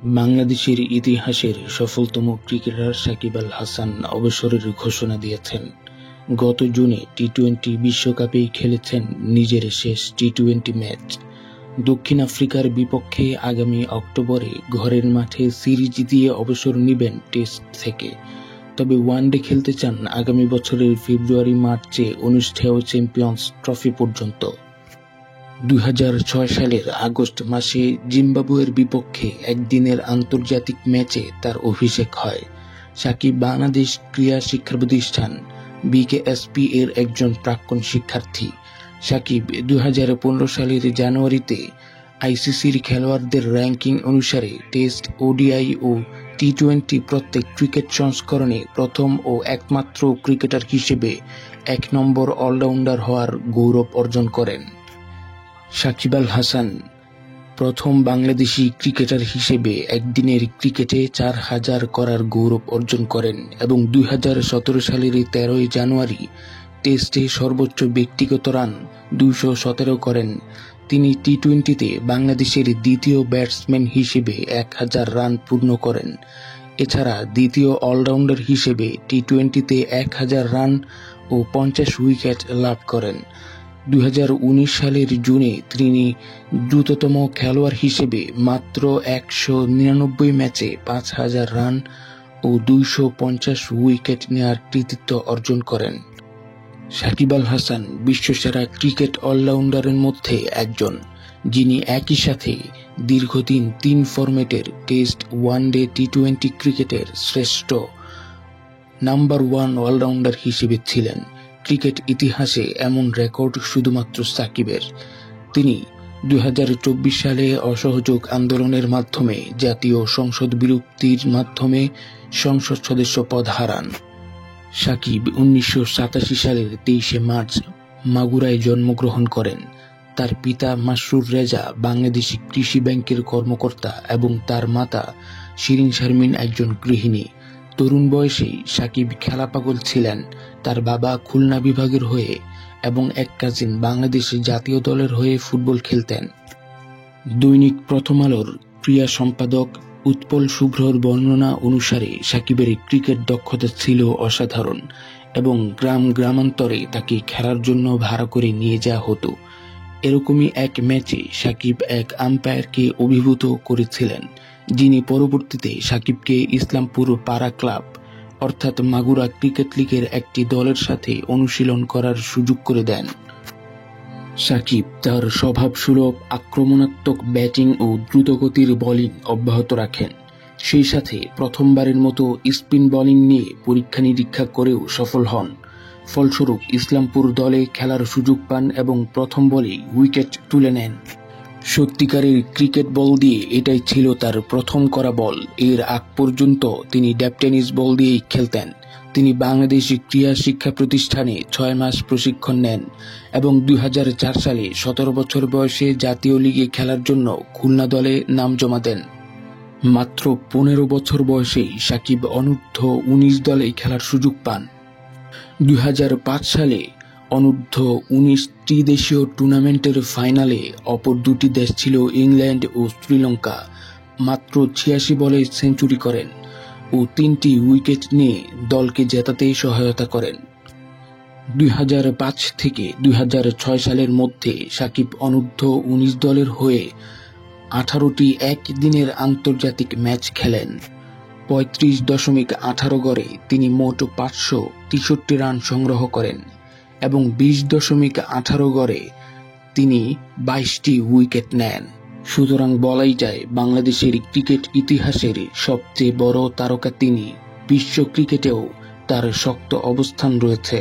বাংলাদেশের ইতিহাসের সফলতম ক্রিকেটার সাকিব আল হাসান অবসরের ঘোষণা দিয়েছেন। গত জুনে টি-20 বিশ্বকাপেই খেলেছেন নিজের শেষ টি-20 ম্যাচ। দক্ষিণ আফ্রিকার বিপক্ষে আগামী অক্টোবরে ঘরের মাঠে সিরিজ দিয়ে অবসর নেবেন টেস্ট থেকে। তবে ওয়ানডে খেলতে চান আগামী বছরের ফেব্রুয়ারি-মার্চে অনুষ্ঠেয় চ্যাম্পিয়ন্স ট্রফি পর্যন্ত। 2006 সালের আগস্ট মাসে জিম্বাবুয়ের বিপক্ষে একদিনের আন্তর্জাতিক ম্যাচে তার অভিষেক হয়। সাকিব বাংলাদেশ ক্রীড়া শিক্ষা প্রতিষ্ঠান বিকেএসপি এর একজন প্রাক্তন শিক্ষার্থী। সাকিব 2015 সালের জানুয়ারিতে আইসিসির খেলোয়াড়দের র্যাঙ্কিং অনুসারে টেস্ট, ওডিআই ও টি-20 প্রত্যেক ক্রিকেট সংস্করণে প্রথম ও একমাত্র ক্রিকেটার হিসেবে 1 নম্বর অলরাউন্ডার হওয়ার গৌরব অর্জন করেন। সাকিব আল হাসান প্রথম বাংলাদেশি ক্রিকেটার হিসেবে একদিনের ক্রিকেটে 4000 করার গৌরব অর্জন করেন এবং 2017 সালের 13 জানুয়ারি টেস্টে সর্বোচ্চ ব্যক্তিগত রান 217 করেন। তিনি টি-20তে বাংলাদেশের দ্বিতীয় ব্যাটসম্যান হিসেবে 1000 রান পূর্ণ করেন। এছাড়া দ্বিতীয় অলরাউন্ডার হিসেবে টি-20তে 1000 রান ও 50 উইকেট লাভ করেন। 2019 সালের জুনে তিনি দ্রুততম খেলোয়াড় হিসেবে মাত্র 199 ম্যাচে 5000 রান ও 250 উইকেট নেয়ার কৃতিত্ব অর্জন করেন। সাকিব আল হাসান বিশ্বসেরা ক্রিকেট অলরাউন্ডারের মধ্যে একজন, যিনি একই সাথে দীর্ঘদিন 3 ফরম্যাটের টেস্ট, ওয়ানডে, টি-20 ক্রিকেটের শ্রেষ্ঠ নাম্বার 1 অলরাউন্ডার হিসেবে ছিলেন। ক্রিকেট ইতিহাসে এমন রেকর্ড শুধুমাত্র সাকিবের। তিনি 2024 সালে অসহযোগ আন্দোলনের মাধ্যমে জাতীয় সংসদ বিলুপ্তির মাধ্যমে সংসদ সদস্য পদ হারান। সাকিব 1987 সালের 23 মার্চ মাগুরায় জন্মগ্রহণ করেন। তার পিতা মাসরুর রেজা বাংলাদেশি কৃষি ব্যাংকের কর্মকর্তা এবং তার মাতা শিরিন শারমিন একজন গৃহিণী। তরুণ বয়সেই সাকিব খেলা পাগল ছিলেন। তার বাবা খুলনা বিভাগের হয়ে এবং এক কাজিন বাংলাদেশের জাতীয় দলের হয়ে ফুটবল খেলতেন। দৈনিক প্রথম আলোর ক্রীড়া সম্পাদক উৎপল শুভ্রর বর্ণনা অনুসারে সাকিবের ক্রিকেট দক্ষতা ছিল অসাধারণ এবং গ্রামান্তরে তাকে খেলার জন্য ভাড়া করে নিয়ে যাওয়া হতো। এরকমই এক ম্যাচে সাকিব এক আম্পায়ারকে অভিভূত করেছিলেন, যিনি পরবর্তীতে সাকিবকে ইসলামপুর পাড়া ক্লাব অর্থাৎ মাগুরা ক্রিকেট লীগের একটি দলের সাথে অনুশীলন করার সুযোগ করে দেন। সাকিব তার স্বভাবসুলভ আক্রমণাত্মক ব্যাটিং ও দ্রুতগতির বোলিং অব্যাহত রাখেন। সেই সাথে প্রথমবারের মতো স্পিন বোলিং নিয়ে পরীক্ষা নিরীক্ষা করেও সফল হন। ফলস্বরূপ ইসলামপুর দলে খেলার সুযোগ পান এবং প্রথম বলেই উইকেট তুলে নেন। সত্যিকারের ক্রিকেট বল দিয়ে এটাই ছিল তার প্রথম করা বল। এর আগ পর্যন্ত তিনি ড্যাব টেনিস বল দিয়েই খেলতেন। তিনি বাংলাদেশ ক্রীড়া শিক্ষা প্রতিষ্ঠানে 6 মাস প্রশিক্ষণ নেন এবং 2004 সালে 17 বছর বয়সে জাতীয় লিগে খেলার জন্য খুলনা দলে নাম জমা দেন। মাত্র 15 বছর বয়সেই সাকিব অনূর্ধ্ব 19 দলে খেলার সুযোগ পান। 2005 সালে অনূর্ধ্ব 19 ত্রিদেশীয় টুর্নামেন্টের ফাইনালে অপর দুটি দেশ ছিল ইংল্যান্ড ও শ্রীলঙ্কা। মাত্র 86 বলে সেঞ্চুরি করেন ও 3টি উইকেট নিয়ে দলকে জেতাতে সহায়তা করেন। 2005 থেকে 2006 সালের মধ্যে সাকিব অনূর্ধ্ব 19 দলের হয়ে 18টি একদিনের আন্তর্জাতিক ম্যাচ খেলেন। 35.18 গড়ে তিনি মোট 563 রান সংগ্রহ করেন এবং 20.18 গড়ে তিনি 22টি উইকেট নেন। সুতরাং বলাই যায় বাংলাদেশের ক্রিকেট ইতিহাসের সবচেয়ে বড় তারকা তিনি। বিশ্ব ক্রিকেটেও তার শক্ত অবস্থান রয়েছে।